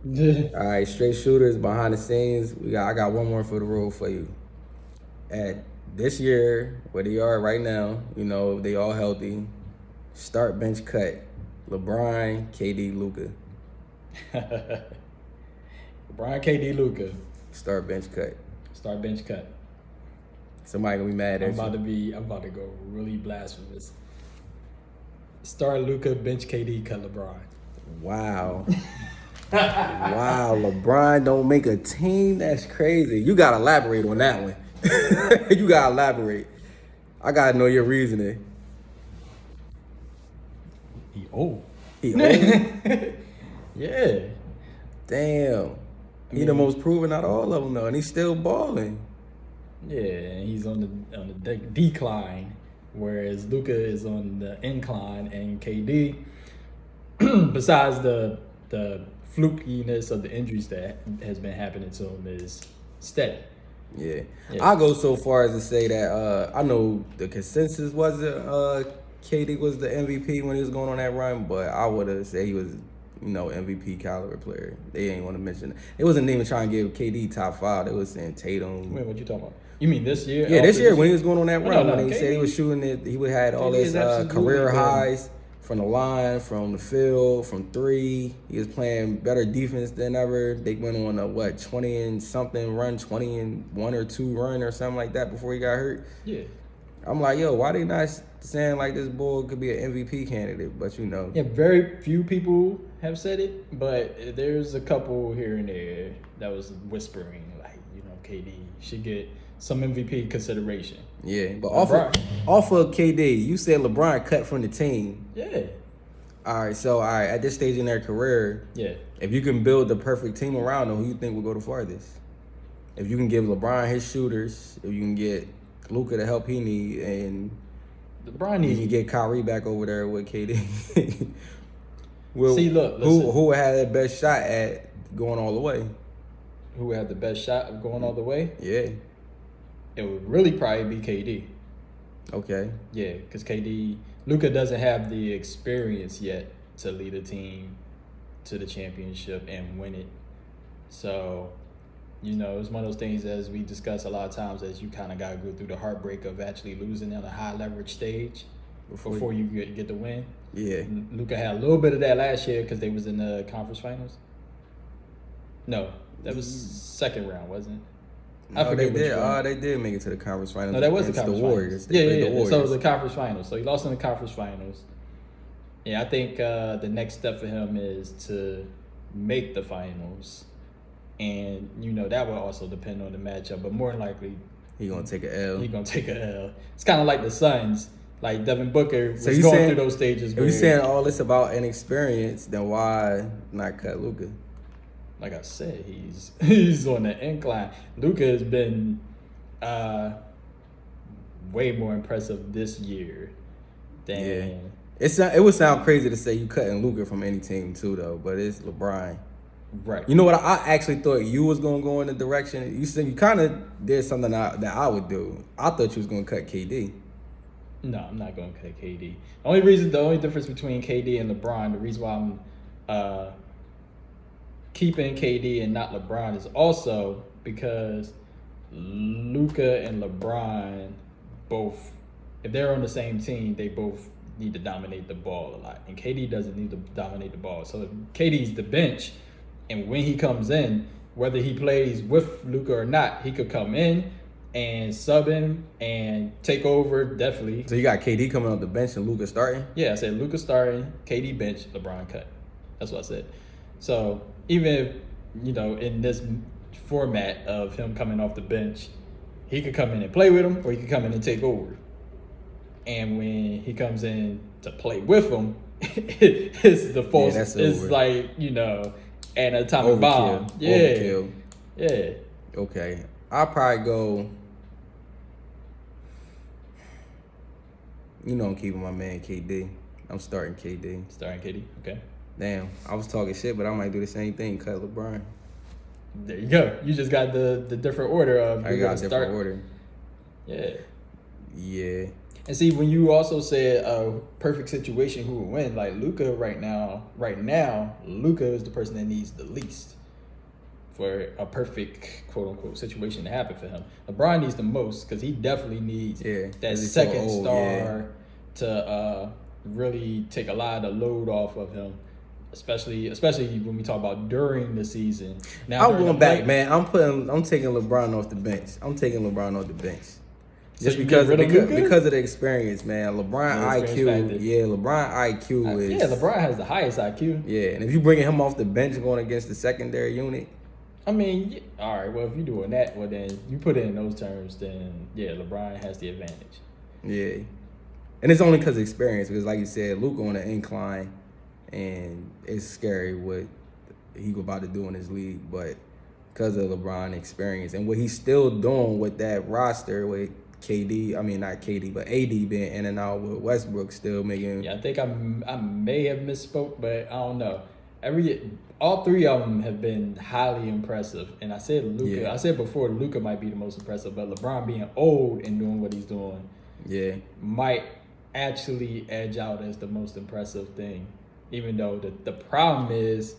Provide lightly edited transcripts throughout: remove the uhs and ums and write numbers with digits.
All right, straight shooters behind the scenes. I got one more for the road for you. At this year, where they are right now, they all healthy. Start bench cut. LeBron, KD, Luka. Brian KD Luka. Start bench cut. Start bench cut. Somebody gonna be mad at I'm about to go really blasphemous. Start Luka, bench KD, cut LeBron. Wow. Wow, LeBron don't make a team? That's crazy. You gotta elaborate on that one. You gotta elaborate. I gotta know your reasoning. He old. He old? Yeah. Damn. He the most proven out of all of them though, and he's still balling. Yeah, and he's on the decline, whereas Luka is on the incline, and KD, besides the flukiness of the injuries that has been happening to him, is steady. Yeah. I'll go so far as to say that I know the consensus was KD was the MVP when he was going on that run, but I would have said he was, MVP caliber player. They ain't want to mention it. They wasn't even trying to give KD top 5. They was saying Tatum. Wait, what you talking about? You mean this year? Yeah, this year when he was going on that run, No, when he said he was shooting it, he would had all his career highs from the line, from the field, from three. He was playing better defense than ever. They went on a 20 and something run, 20 and 1 or 2 run or something like that before he got hurt. Yeah. I'm like, yo, why they not saying like this boy could be an MVP candidate? But Yeah, very few people have said it, but there's a couple here and there that was whispering like, KD should get some MVP consideration. Yeah, but off of KD, you said LeBron cut from the team. Yeah. All right, at this stage in their career, yeah, if you can build the perfect team around them, who you think will go the farthest? If you can give LeBron his shooters, if you can get Luka the help he need, and LeBron you can get Kyrie back over there with KD. See, look, who would have that best shot at going all the way? Who would have the best shot of going all the way? Yeah. It would really probably be KD. Okay. Yeah, because Luka doesn't have the experience yet to lead a team to the championship and win it. So, it's one of those things, as we discuss a lot of times, as you kind of got to go through the heartbreak of actually losing on a high leverage stage before you get the win. Yeah. Luka had a little bit of that last year because they was in the conference finals. No, that was second round, wasn't it? I forget they did. They did make it to the conference finals. No, that was the conference Warriors. Finals. Yeah. The Warriors. So the conference finals. So he lost in the conference finals. Yeah, I think the next step for him is to make the finals, and that will also depend on the matchup. But more than likely, he gonna take a L. He gonna take a L. It's kind of like the Suns. Like Devin Booker was going through those stages. If you're saying all this about inexperience, then why not cut Luka? Like I said, he's on the incline. Luka has been way more impressive this year than. Yeah. It would sound crazy to say you cutting Luka from any team too, though. But it's LeBron. Right. You know what? I actually thought you was gonna go in the direction. You said you kind of did something that I would do. I thought you was gonna cut KD. No, I'm not gonna cut KD. The only difference between KD and LeBron, the reason why I'm keeping KD and not LeBron is also because Luka and LeBron both, if they're on the same team, they both need to dominate the ball a lot. And KD doesn't need to dominate the ball. So if KD's the bench, and when he comes in, whether he plays with Luka or not, he could come in and sub him and take over, definitely. So you got KD coming off the bench and Luka starting? Yeah, I said Luka starting, KD bench, LeBron cut. That's what I said. So even if, in this format of him coming off the bench, he could come in and play with him, or he could come in and take over. And when he comes in to play with him, it's the false. Yeah, it's like, an atomic bomb. Yeah. Overkill. Yeah. Okay. I'll probably go. I'm keeping my man KD. I'm starting KD. Starting KD. Okay. Damn, I was talking shit, but I might do the same thing. Cut LeBron. There you go. You just got the different order of. I got a different order. Yeah. Yeah. And see, when you also said a perfect situation, who would win? Like Luka right now, Luka is the person that needs the least for a perfect quote unquote situation to happen for him. LeBron needs the most because he definitely needs that second star to really take a lot of the load off of him. Especially when we talk about during the season. Now I'm going back, man. I'm taking LeBron off the bench. So Just you because get rid of Luka? because of the experience, man. LeBron IQ is LeBron has the highest IQ. Yeah, and if you bringing him off the bench going against the secondary unit, I mean, all right. Well, if you're doing that, well then you put it in those terms. Then yeah, LeBron has the advantage. Yeah, and it's only because of experience. Because like you said, Luka on the incline, and it's scary what he about to do in his league. But because of LeBron experience and what he's still doing with that roster with KD, I mean not KD, but AD being in and out with Westbrook still making. Yeah, I think I may have misspoke, but I don't know. All three of them have been highly impressive, and I said Luka. Yeah. I said before Luka might be the most impressive, but LeBron being old and doing what he's doing, might actually edge out as the most impressive thing. Even though the problem is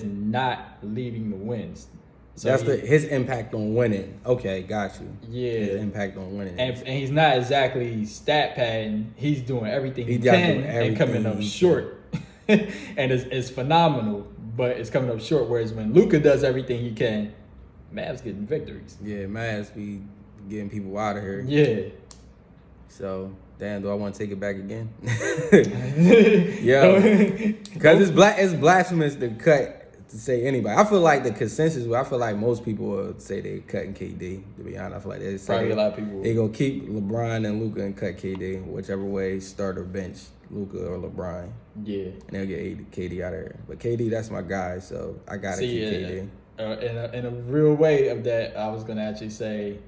not leading the wins. So that's his impact on winning. Okay, got you. Yeah, his impact on winning, and he's not exactly stat padding. He's doing everything he can and coming up short, and it's phenomenal. But it's coming up short. Whereas when Luka does everything he can, Mavs getting victories. Yeah, Mavs be getting people out of here. Yeah. So damn, do I want to take it back again? Yeah, because it's blasphemous to cut. To say anybody, I feel like the consensus. I feel like most people would say they cutting KD. To be honest, I feel like they say a lot of people. They gonna keep LeBron and Luka and cut KD, whichever way, start or bench Luka or LeBron. Yeah, and they'll get KD out of here. But KD, that's my guy, so I gotta keep KD. In a real way of that, I was gonna actually say,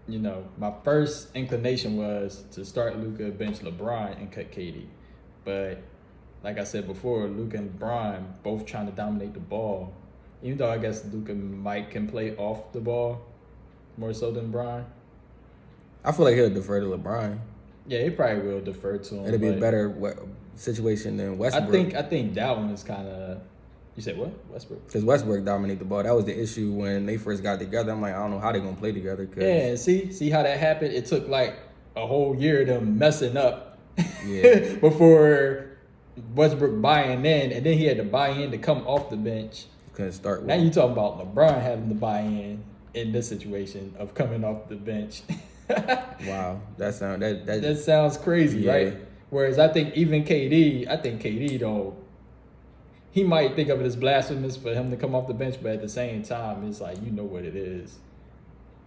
my first inclination was to start Luka, bench LeBron, and cut KD, but. Like I said before, Luka and LeBron both trying to dominate the ball. Even though I guess Luka can play off the ball more so than LeBron. I feel like he'll defer to LeBron. Yeah, he probably will defer to him. It'll be a better situation than Westbrook. I think that one is kind of. You said what? Westbrook? Because Westbrook dominate the ball. That was the issue when they first got together. I'm like, I don't know how they're gonna play together. Yeah, see how that happened. It took like a whole year of them messing up. Yeah. Before Westbrook buying in, and then he had to buy in to come off the bench. Couldn't start with now you talking about LeBron having to buy in this situation of coming off the bench. Wow, that sounds crazy, right? Whereas I think even KD though, he might think of it as blasphemous for him to come off the bench, but at the same time, it's like what it is.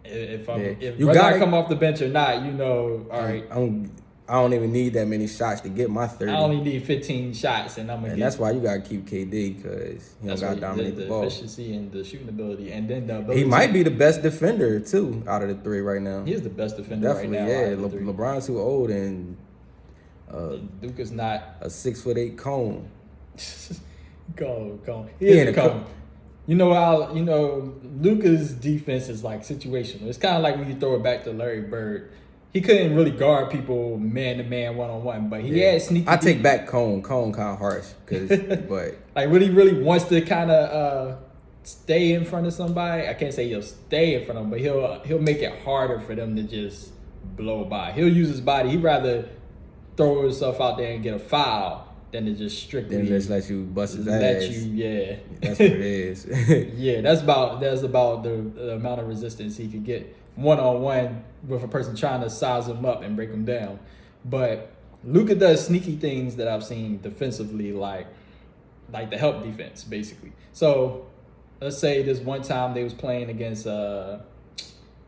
If whether I come off the bench or not, all right. I don't even need that many shots to get my 30. I only need 15 shots, and that's why you gotta keep KD because he don't gotta dominate the ball. The efficiency and the shooting ability, and then the ability. He might be the best defender too out of the three right now. He is the best defender definitely, right now. Yeah, LeBron's too old and Luka's not a 6'8" cone. Cone. He is a cone. Luka's defense is like situational. It's kind of like when you throw it back to Larry Bird. He couldn't really guard people man-to-man, one-on-one, but he had sneaky. I take back Cone. Cone kind of harsh, but like when he really wants to kind of stay in front of somebody. I can't say he'll stay in front of them, but he'll make it harder for them to just blow by. He'll use his body. He'd rather throw himself out there and get a foul than to just strictly. Then just let you bust his ass. That's what it is. Yeah, that's about the amount of resistance he could get one-on-one with a person trying to size him up and break him down. But Luka does sneaky things that I've seen defensively, like the help defense, basically. So let's say this one time they was playing against who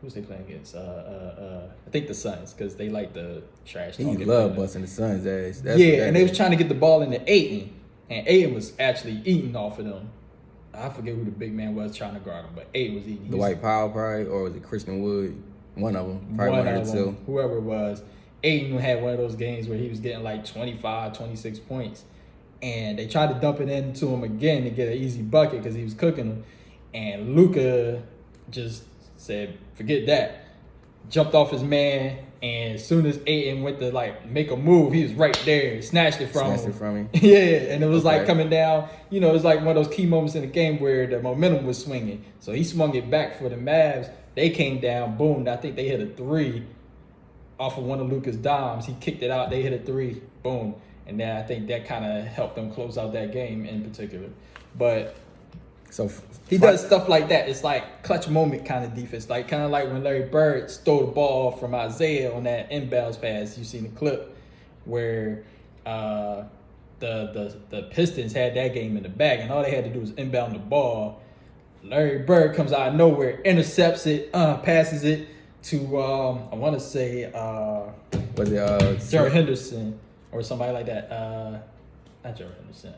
was they playing against? I think the Suns, because they like the trash. He love busting the Suns' ass. And they was trying to get the ball into Ayton, and Ayton was actually eating off of them. I forget who the big man was trying to guard him, but Ayton was eating. Dwight Powell probably, or was it Christian Wood? One of them. Probably one of the two. Whoever it was. Ayton had one of those games where he was getting like 25, 26 points. And they tried to dump it into him again to get an easy bucket because he was cooking them. And Luka just said, forget that. jumped off his man, and as soon as Ayton went to like make a move, he was right there and snatched it from him. Yeah, and it was like coming down. You know, it was like one of those key moments in the game where the momentum was swinging. So he swung it back for the Mavs. They came down, boom. I think they hit a three off of one of Luka's dimes. He kicked it out. They hit a three, boom. And then I think that kind of helped them close out that game in particular. But so he does stuff like that. It's like clutch moment kind of defense. Like kind of like when Larry Bird stole the ball from Isaiah on that inbounds pass. You seen the clip where the Pistons had that game in the bag, and all they had to do was inbound the ball. Larry Bird comes out of nowhere, intercepts it, passes it to I want to say was it Jared Henderson or somebody like that. Not Jared Henderson.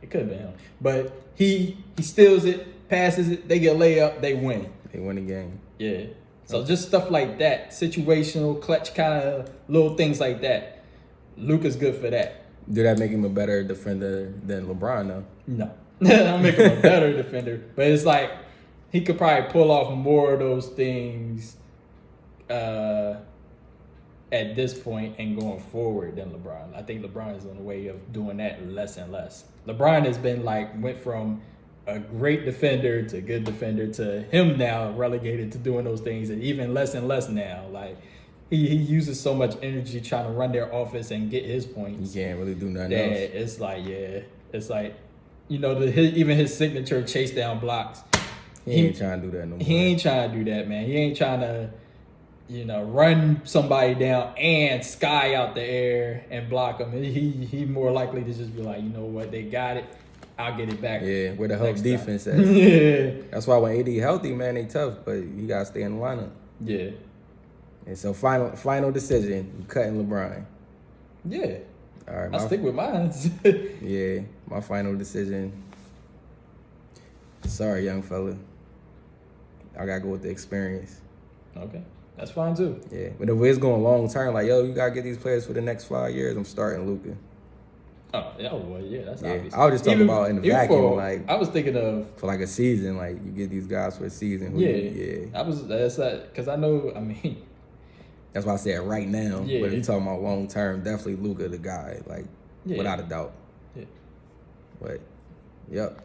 It could have been him, but he steals it, passes it. They get a layup. They win. They win the game. Yeah. So just stuff like that, situational, clutch kind of little things like that. Luka's good for that. Do that make him a better defender than LeBron, though? No. I'll make him a better defender. But it's like he could probably pull off more of those things at this point and going forward than LeBron. I think LeBron is on the way of doing that less and less. LeBron has been went from a great defender to good defender to him now relegated to doing those things and even less now. Like he uses so much energy trying to run their offense and get his points. He can't really do nothing else. It's like, you know, even his signature chase down blocks. He ain't trying to do that no more. He ain't trying to do that, man. He ain't trying to, you know, run somebody down and sky out the air and block them. He more likely to just be like, you know what, they got it. I'll get it back. Yeah, where the help defense at. Yeah. That's why when AD healthy, man, they tough, but you gotta stay in the lineup. Yeah. And so final decision, you cutting LeBron. Yeah. All right, I'll stick with mine. Yeah, my final decision. Sorry, young fella. I gotta go with the experience. Okay. That's fine too. Yeah. But if it's going long term, like, yo, you gotta get these players for the next 5 years, I'm starting Luka. Oh, yeah, well, yeah, that's obvious. I was just talking about in the vacuum, I was thinking of for like a season, like you get these guys for a season. Because I know, I mean, that's why I said right now. Yeah. But if you're talking about long term, definitely Luka the guy, like without a doubt. Yeah. But, yep.